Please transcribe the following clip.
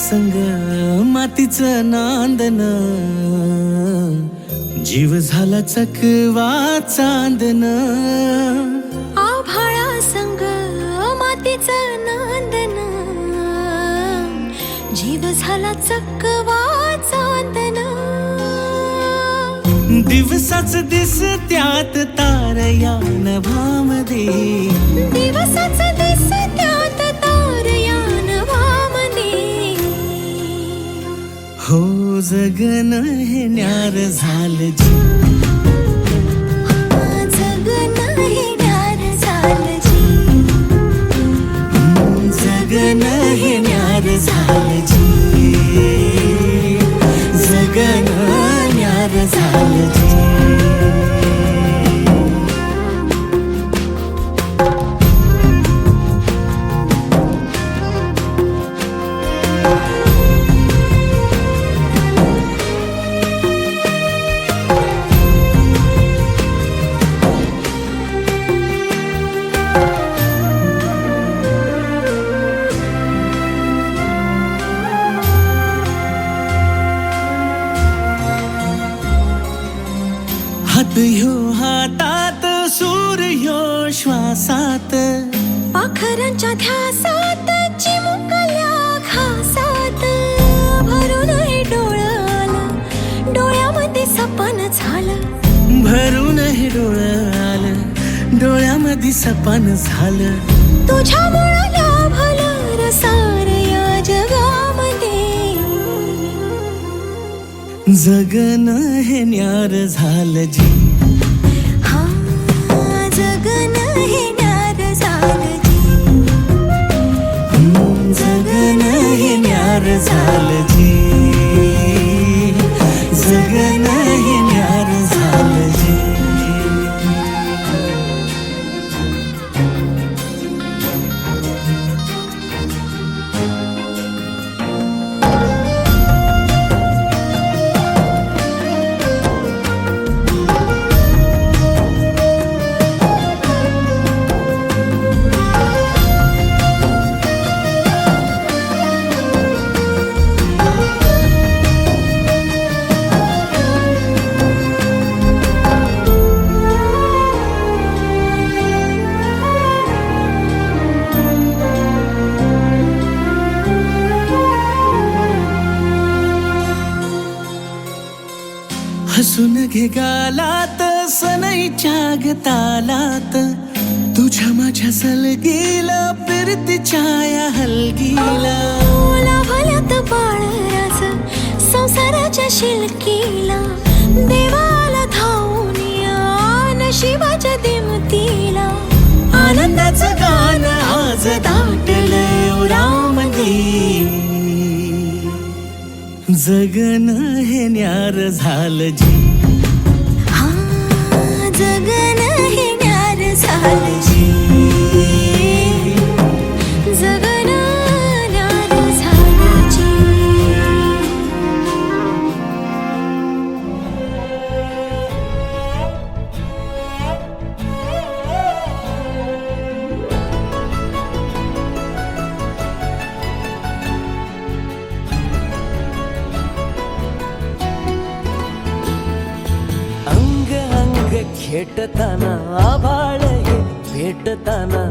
संग मातीचं नांदन, जीव झाला चकवा चांदन. आभाळा संग मातीचं नांदन, जीव झाला चकवा चांदन. दिवसाच दिसत्यात तारया नभामध्ये, दिवसाच दिसत्यात तारया नभामध्ये. हो जगन हे न्यार झालं जी, जगन हे न्यार झालं जी. जगन हे न्यार झालं जी, जगन न्यार झालं जी. हात ह्यो हातात, सूर ह्यो श्वासात, पाखरांच्या ध्यासात, चिमुकल्या घासात. भरून हे डोळं आलं, डोळ्यामध्ये सपन झालं. भरून हे डोळं आलं, डोळ्यामध्ये सपन झालं. तुझ्यामुळं लाभलं रसार या जगामध्ये. जगन हे न्यार झालं जी, हा जगन हे न्यार झालं जी. जगन हे न्यार झालं जी, जगन हे न्यार झालं जी. हसून घे गालात, सनईच्या गतालात, तुझ्या माझ्या सलगीला, फिरतीच्या या हलगीला. लाभल्यात बाळराज संसाराच्या शिलकीला. देवाला धावून या नशिबाच्या दिमतीला. आनंदाचं गाण आज दाटलंय उरामध्ये. जगन हे न्यार झालं जी, हा जगन हे न्यार झालं जी. जगन न्यार झालं जी. अंग अंग खेटताना, आभाळ हे भेटताना.